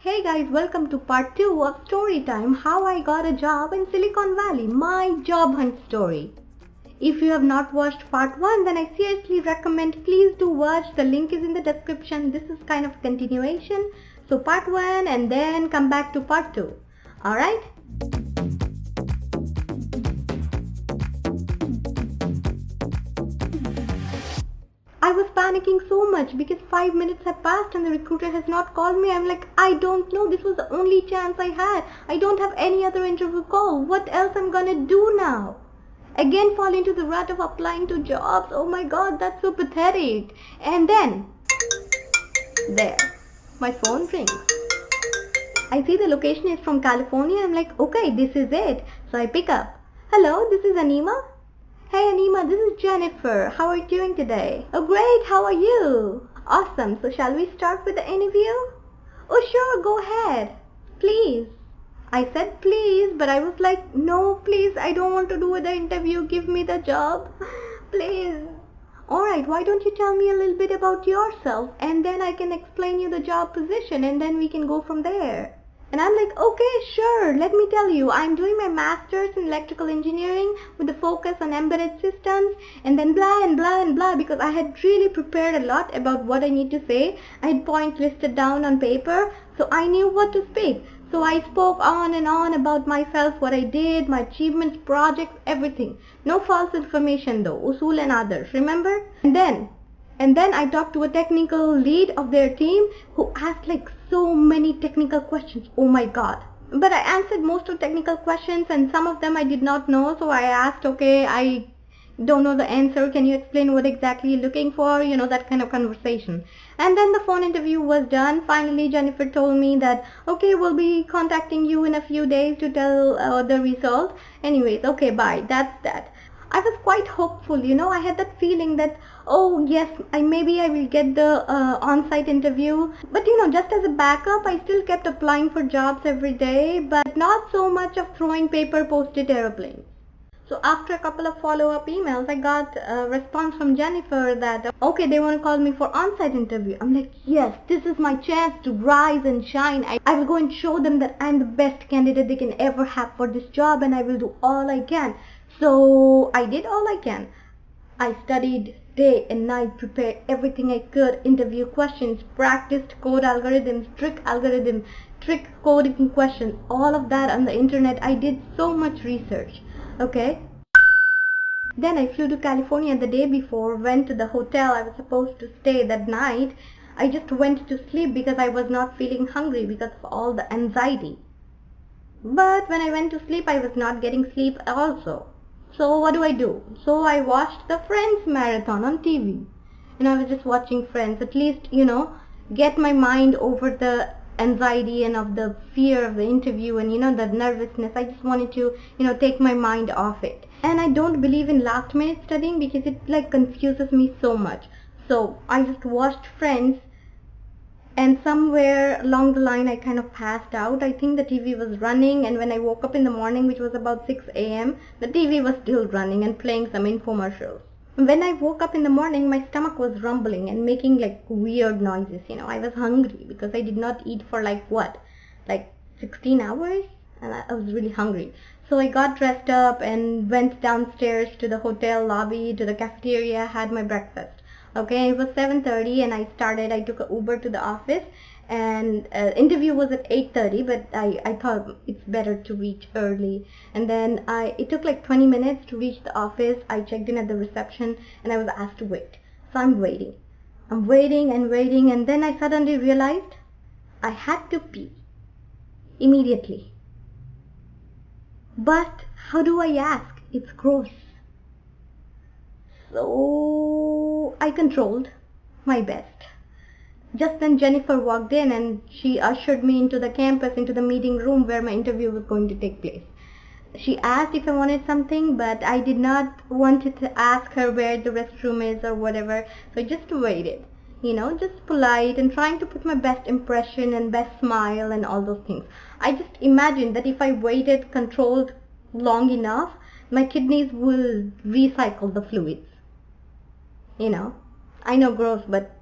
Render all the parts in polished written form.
Hey guys, welcome to part 2 of story time, how I got a job in Silicon Valley, my job hunt story. If you have not watched part 1, then I seriously recommend please do watch. The link is in the description. This is kind of continuation. So part 1 and then come back to part 2. Alright? I was panicking so much because 5 minutes have passed and the recruiter has not called me. I'm like, I don't know. This was the only chance I had. I don't have any other interview call. What else I'm gonna do now? Again fall into the rut of applying to jobs. Oh my god, that's so pathetic. And then, there, my phone rings. I see the location is from California. I'm like, okay, this is it. So I pick up. Hello, this is Anima. Hey Anima, this is Jennifer. How are you doing today? Oh great, how are you? Awesome, so shall we start with the interview? Oh sure, go ahead. Please. I said please, but I was like, no please, I don't want to do the interview. Give me the job. Please. Alright, why don't you tell me a little bit about yourself and then I can explain you the job position and then we can go from there. And I'm like, okay, sure, let me tell you, I'm doing my master's in electrical engineering with a focus on embedded systems and then blah and blah and blah, because I had really prepared a lot about what I need to say. I had points listed down on paper, so I knew what to speak. So I spoke on and on about myself, what I did, my achievements, projects, everything. No false information though, Usul and others, remember? And then I talked to a technical lead of their team who asked like so many technical questions. Oh my god. But I answered most of technical questions and some of them I did not know. So I asked, okay, I don't know the answer. Can you explain what exactly you're looking for? You know, that kind of conversation. And then the phone interview was done. Finally, Jennifer told me that, okay, we'll be contacting you in a few days to tell the result. Anyways, okay, bye. That's that. I was quite hopeful, you know, I had that feeling that, oh yes, maybe I will get the on-site interview. But you know, just as a backup, I still kept applying for jobs every day, but not so much of throwing paper post-it aeroplanes. So after a couple of follow-up emails, I got a response from Jennifer that, okay, they want to call me for on-site interview. I'm like, yes, this is my chance to rise and shine. I will go and show them that I'm the best candidate they can ever have for this job and I will do all I can. So I did all I can. I studied day and night, prepared everything I could, interview questions, practiced code algorithms, trick coding questions, all of that on the internet. I did so much research. Okay. Then I flew to California the day before, went to the hotel I was supposed to stay that night. I just went to sleep because I was not feeling hungry because of all the anxiety. But when I went to sleep, I was not getting sleep also. So what do? So I watched the Friends marathon on TV. And I was just watching Friends, at least, you know, get my mind over the anxiety and of the fear of the interview and, you know, the nervousness. I just wanted to, you know, take my mind off it. And I don't believe in last minute studying because it like confuses me so much. So I just watched Friends. And somewhere along the line I kind of passed out. I think the TV was running, and when I woke up in the morning, which was about 6 a.m., the TV was still running and playing some infomercials. When I woke up in the morning, my stomach was rumbling and making like weird noises, you know. I was hungry because I did not eat for like 16 hours? And I was really hungry. So I got dressed up and went downstairs to the hotel lobby, to the cafeteria, had my breakfast. Okay, it was 7:30 and I took an Uber to the office, and interview was at 8:30, but I thought it's better to reach early. And then it took like 20 minutes to reach the office. I checked in at the reception and I was asked to wait. So I'm waiting and waiting, and then I suddenly realized I had to pee immediately. But how do I ask? It's gross. So I controlled my best. Just then Jennifer walked in and she ushered me into the campus, into the meeting room where my interview was going to take place. She asked if I wanted something, but I did not want to ask her where the restroom is or whatever. So I just waited, you know, just polite and trying to put my best impression and best smile and all those things. I just imagined that if I waited controlled long enough, my kidneys will recycle the fluids. You know, I know gross, but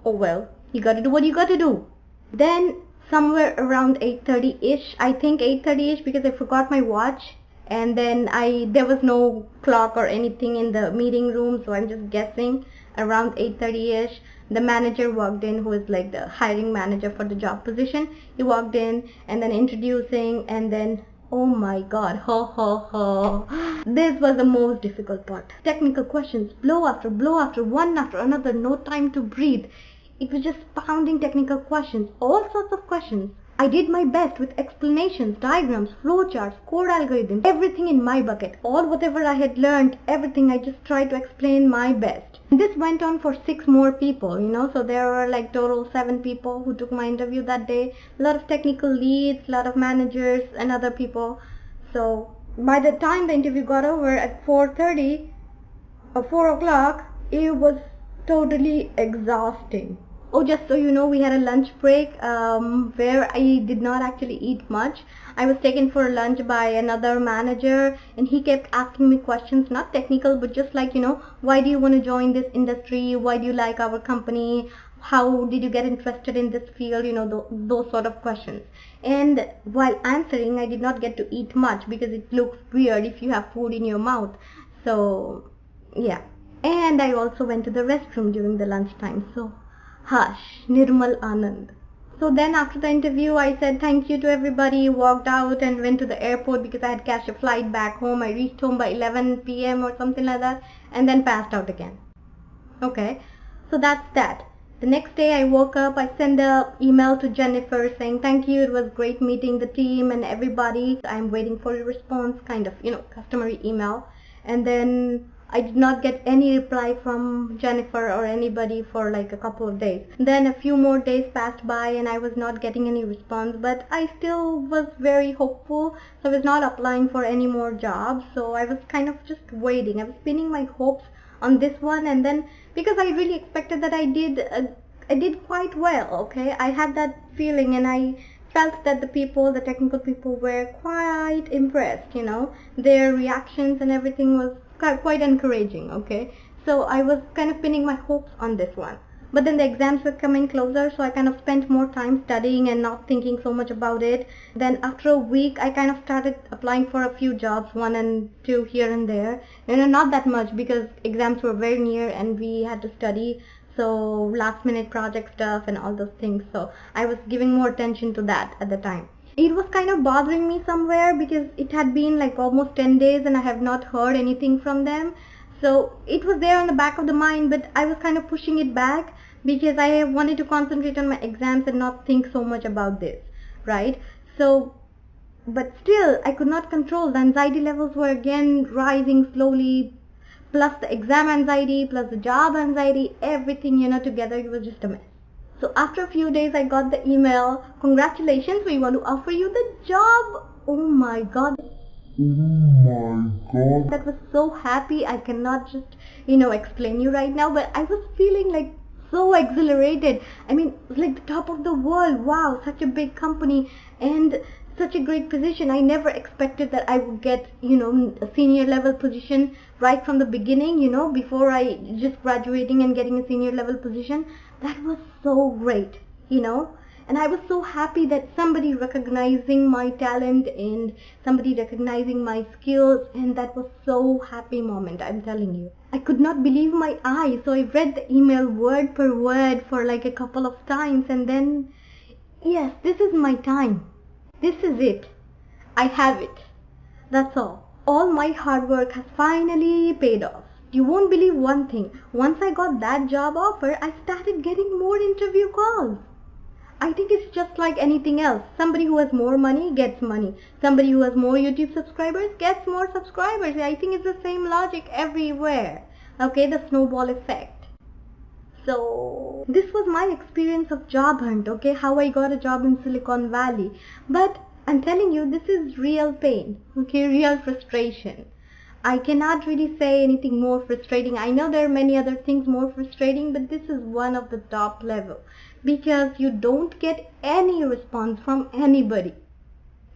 oh well, you gotta do what you gotta do. Then somewhere around 8:30-ish. I think 8:30-ish because I forgot my watch, and then there was no clock or anything in the meeting room, so I'm just guessing around 8:30-ish. The manager walked in, who is like the hiring manager for the job position. He walked in and then introducing, and then oh my god, ho ho ho. This was the most difficult part. Technical questions, blow after blow after one after another, no time to breathe. It was just pounding technical questions, all sorts of questions. I did my best with explanations, diagrams, flowcharts, code algorithms, everything in my bucket. All whatever I had learned, everything, I just tried to explain my best. And this went on for 6 more people, so there were like total 7 people who took my interview that day. A lot of technical leads, a lot of managers and other people. So by the time the interview got over at 4:30 or 4 o'clock, it was totally exhausting. Oh, just so you know, we had a lunch break where I did not actually eat much. I was taken for lunch by another manager, and he kept asking me questions, not technical, but just like, why do you want to join this industry? Why do you like our company? How did you get interested in this field? Those sort of questions. And while answering, I did not get to eat much because it looks weird if you have food in your mouth. So, yeah. And I also went to the restroom during the lunchtime. So, hush, Nirmal Anand. So then after the interview, I said thank you to everybody, walked out and went to the airport because I had cashed a flight back home. I reached home by 11 p.m. or something like that, and then passed out again. Okay, so that's that. The next day I woke up, I sent an email to Jennifer saying thank you, it was great meeting the team and everybody. I'm waiting for a response, kind of, customary email. And then I did not get any reply from Jennifer or anybody for like a couple of days. Then a few more days passed by and I was not getting any response, but I still was very hopeful. So I was not applying for any more jobs. So I was kind of just waiting. I was pinning my hopes on this one, and then because I really expected that I did quite well. Okay, I had that feeling and I felt that the technical people were quite impressed, their reactions and everything was quite encouraging. Okay, so I was kind of pinning my hopes on this one. But then the exams were coming closer, so I kind of spent more time studying and not thinking so much about it. Then after a week, I kind of started applying for a few jobs, 1 and 2 here and there. Not that much because exams were very near and we had to study. So last minute project stuff and all those things. So I was giving more attention to that at the time. It was kind of bothering me somewhere because it had been like almost 10 days and I have not heard anything from them. So it was there on the back of the mind, but I was kind of pushing it back because I wanted to concentrate on my exams and not think so much about this, right? So, but still I could not control. The anxiety levels were again rising slowly, plus the exam anxiety, plus the job anxiety, everything, together it was just a mess. So after a few days I got the email, congratulations, we want to offer you the job. Oh my god. That was so happy. I cannot just, explain you right now, but I was feeling like so exhilarated. I mean, it was like the top of the world. Wow, such a big company and such a great position. I never expected that I would get, a senior level position right from the beginning, before I just graduating and getting a senior level position. That was so great, and I was so happy that somebody recognizing my talent and somebody recognizing my skills, and that was so happy moment, I'm telling you. I could not believe my eyes, so I read the email word per word for like a couple of times, and then, yes, this is my time. This is it. I have it. That's all. All my hard work has finally paid off. You won't believe one thing. Once I got that job offer, I started getting more interview calls. I think it's just like anything else. Somebody who has more money gets money. Somebody who has more YouTube subscribers gets more subscribers. I think it's the same logic everywhere. Okay, the snowball effect. So this was my experience of job hunt, okay, how I got a job in Silicon Valley. But I'm telling you, this is real pain, okay, real frustration. I cannot really say anything more frustrating. I know there are many other things more frustrating, but this is one of the top level because you don't get any response from anybody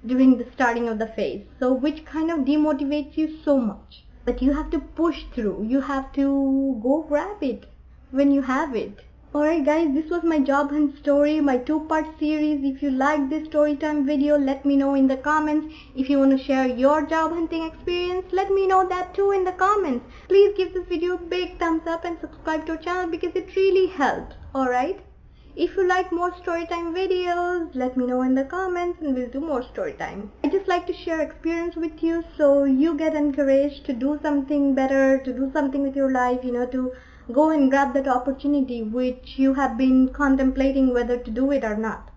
during the starting of the phase. So which kind of demotivates you so much. But you have to push through. You have to go grab it when you have it. Alright guys, this was my job hunt story, my 2-part series. If you like this story time video, let me know in the comments. If you want to share your job hunting experience, let me know that too in the comments. Please give this video a big thumbs up and subscribe to our channel because it really helps. Alright? If you like more story time videos, let me know in the comments and we'll do more story time. I just like to share experience with you so you get encouraged to do something better, to do something with your life, to go and grab that opportunity which you have been contemplating whether to do it or not.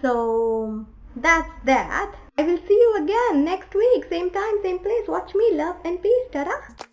So that's that. I will see you again next week, same time, same place. Watch me. Love and peace. Ta-da!